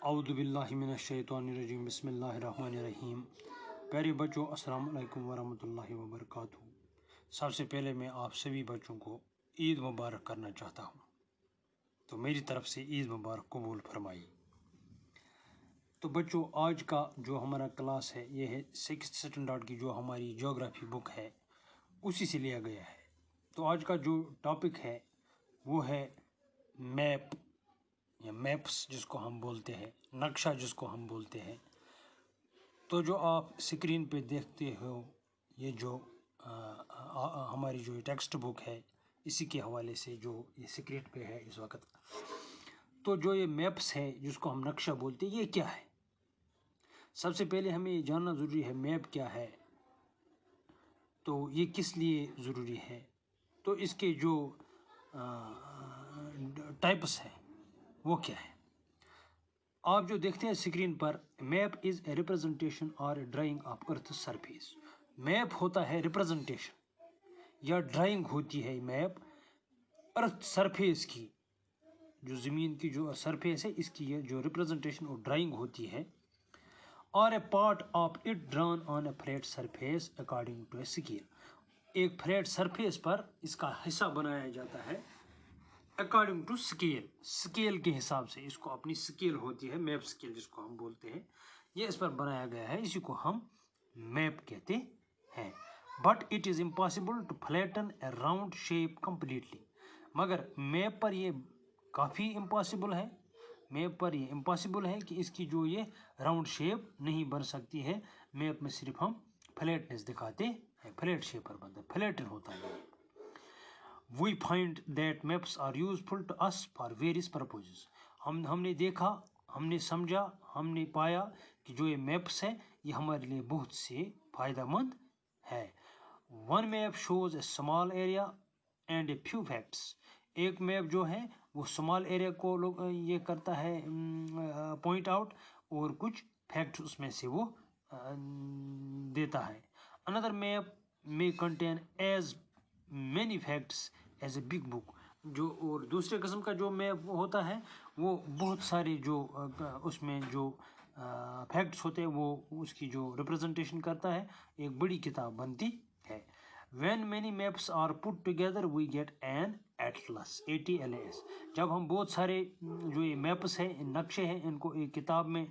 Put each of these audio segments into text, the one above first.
اعوذ باللہ من الشیطان الرجیم بسم اللہ الرحمن الرحیم۔ پیارے بچوں، السلام علیکم ورحمۃ اللہ وبرکاتہ۔ سب سے پہلے میں آپ سبھی بچوں کو عید مبارک کرنا چاہتا ہوں، تو میری طرف سے عید مبارک قبول فرمائی۔ تو بچوں، آج کا جو ہمارا کلاس ہے یہ ہے 6th اسٹینڈرڈ کی جو ہماری جیوگرافی بک ہے اسی سے لیا گیا ہے۔ تو آج کا جو ٹاپک ہے وہ ہے میپ یا میپس جس کو ہم بولتے ہیں، نقشہ جس کو ہم بولتے ہیں۔ تو جو آپ اسکرین پہ دیکھتے ہو یہ جو ہماری جو ٹیکسٹ بک ہے اسی کے حوالے سے جو یہ اسکرین پہ ہے اس وقت، تو جو یہ میپس ہے جس کو ہم نقشہ بولتے ہیں یہ کیا ہے؟ سب سے پہلے ہمیں یہ جاننا ضروری ہے میپ کیا ہے، تو یہ کس لیے ضروری ہے، تو اس کے جو ٹائپس ہیں وہ کیا ہے۔ آپ جو دیکھتے ہیں اسکرین پر، میپ از اے ریپرزنٹیشن اور a drawing of earth surface. Map ہوتا ہے ریپرزنٹیشن یا ڈرائنگ ہوتی ہے میپ ارتھ سرفیس کی، جو زمین کی جو سرفیس ہے اس کی یہ جو ریپرزنٹیشن اور ڈرائنگ ہوتی ہے، اور a part of it drawn on a flat surface according to a scale. ایک فلیٹ سرفیس پر اس کا حصہ بنایا جاتا ہے اکارڈنگ ٹو اسکیل، اسکیل کے حساب سے۔ اس کو اپنی اسکیل ہوتی ہے، میپ اسکیل جس کو ہم بولتے ہیں، یہ اس پر بنایا گیا ہے، اسی کو ہم میپ کہتے ہیں۔ But it is impossible to flatten a round shape completely. مگر میپ پر یہ کافی امپاسبل ہے، میپ پر یہ امپاسبل ہے کہ اس کی جو یہ راؤنڈ شیپ نہیں بن سکتی ہے۔ میپ میں صرف ہم فلیٹنس دکھاتے ہیں، فلیٹ شیپ پر بنتا ہے، فلیٹن ہوتا ہے۔ We find that maps are useful to us for various purposes۔ ہم نے دیکھا، ہم نے سمجھا، ہم نے پایا کہ جو یہ میپس ہیں یہ ہمارے لیے بہت سے فائدہ مند ہے۔ One map shows a small area and a few facts۔ ایک میپ جو ہے وہ اسمال ایریا کو یہ کرتا ہے پوائنٹ آؤٹ، اور کچھ فیکٹس اس میں سے وہ دیتا ہے۔ Another map may contain as many facts as a big book۔ جو اور دوسرے قسم کا جو میپ ہوتا ہے وہ بہت سارے جو اس میں جو فیکٹس ہوتے ہیں وہ اس کی جو ریپرزنٹیشن کرتا ہے، ایک بڑی کتاب بنتی ہے۔ When many maps are put together we get an atlas۔ ATLAS۔ جب ہم بہت سارے جو یہ میپس ہیں، نقشے ہیں، ان کو ایک کتاب میں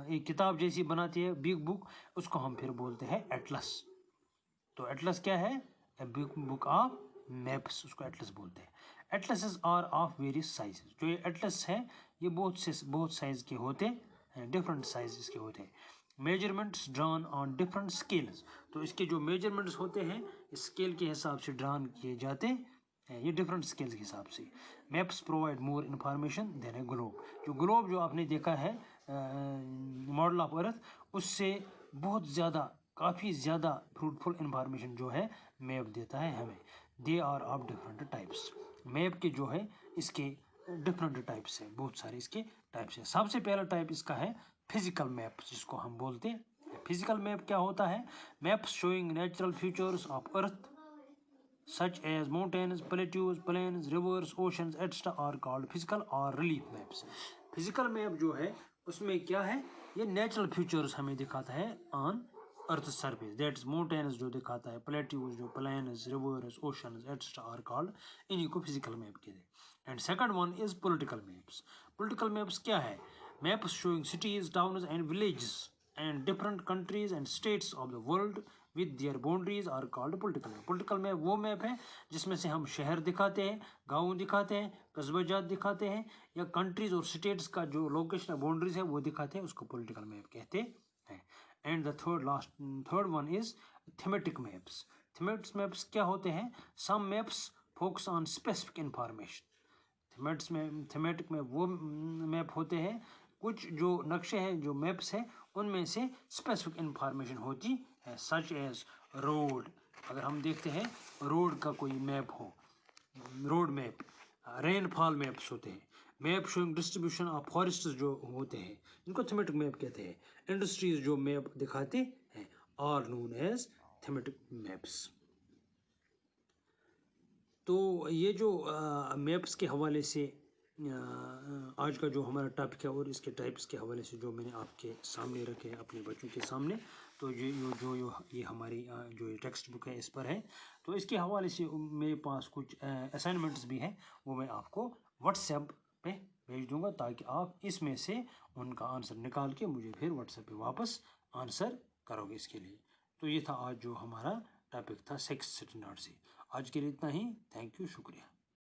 ایک کتاب جیسی بناتی ہے، بگ بک، اس کو ہم پھر بولتے ہیں ایٹلس۔ تو ایٹلس کیا ہے؟ بگ بک آف میپس، اس کو ایٹلس بولتے ہیں۔ Atlases are of various sizes. جو یہ ایٹلس ہے یہ بہت سائز کے ہوتے ہیں، ڈفرنٹ سائزز کے ہوتے ہیں۔ Measurements ڈران on different scales. تو اس کے جو میجرمنٹس ہوتے ہیں اسکیل کے حساب سے ڈران کیے جاتے ہیں، یہ ڈفرنٹ اسکیلز کے حساب سے۔ میپس پرووائڈ مور انفارمیشن دین اے گلوب۔ جو گلوب جو آپ نے دیکھا ہے ماڈل آف ارتھ، اس سے بہت زیادہ، کافی زیادہ فروٹفل انفارمیشن جو ہے میپ دیتا ہے ہمیں۔ They are of different types. Map کے جو ہے اس کے ڈفرنٹ ٹائپس ہیں، بہت سارے اس کے ٹائپس ہیں۔ سب سے پہلا ٹائپ اس کا ہے فزیکل میپ جس کو ہم بولتے ہیں۔ فزیکل میپ کیا ہوتا ہے؟ Maps شوئنگ natural features of earth such as mountains, plateaus, plains, rivers, oceans, etc. are called physical or relief maps۔ Physical map جو ہے اس میں کیا ہے؟ یہ نیچرل فیچرز ہمیں دکھاتا ہے on earth surface, that is mountains جو دکھاتا ہے، پلیٹیوز جو، plains, rivers, oceans etcetera are called, انہیں کو فزیکل میپ کہتے ہیں۔ And second one is political maps. Political maps کیا ہے؟ Maps showing cities, towns and villages and different countries and states of the world with their boundaries are called political map۔ Political map وہ map ہے جس میں سے ہم شہر دکھاتے ہیں، گاؤں دکھاتے ہیں، قصبہ جات دکھاتے ہیں، یا کنٹریز اور اسٹیٹس کا جو لوکیشن باؤنڈریز ہے وہ دکھاتے ہیں، اس کو پولیٹیکل میپ کہتے ہیں۔ And the third one is thematic maps. Thematic maps کیا ہوتے ہیں؟ Some maps focus on specific information. Thematic میں وہ میپ ہوتے ہیں، کچھ جو نقشے ہیں، جو میپس ہیں، ان میں سے اسپیسیفک انفارمیشن ہوتی ہے، سچ ایز روڈ۔ اگر ہم دیکھتے ہیں روڈ کا کوئی میپ ہو، روڈ میپ، رین فال میپس ہوتے ہیں، میپ شوئنگ ڈسٹریبیوشن آف فارسٹس جو ہوتے ہیں، ان کو تھیمیٹک میپ کہتے ہیں۔ انڈسٹریز جو میپ دکھاتے ہیں are known as thematic maps. تو یہ جو میپس کے حوالے سے آج کا جو ہمارا ٹاپک ہے اور اس کے ٹائپس کے حوالے سے جو میں نے آپ کے سامنے رکھے ہیں اپنے بچوں کے سامنے، تو یہ ہماری جو یہ ٹیکسٹ بک ہے اس پر ہے. تو اس کے حوالے سے میرے پاس کچھ اسائنمنٹس بھی ہیں، وہ میں آپ کو واٹس ایپ پہ بھیج دوں گا تاکہ آپ اس میں سے ان کا آنسر نکال کے مجھے پھر واٹس ایپ پہ واپس آنسر کرو گے اس کے لیے. تو یہ تھا آج جو ہمارا ٹاپک تھا 6th اسٹینڈرڈ سے. آج کے لیے اتنا ہی. تھینک یو، شکریہ.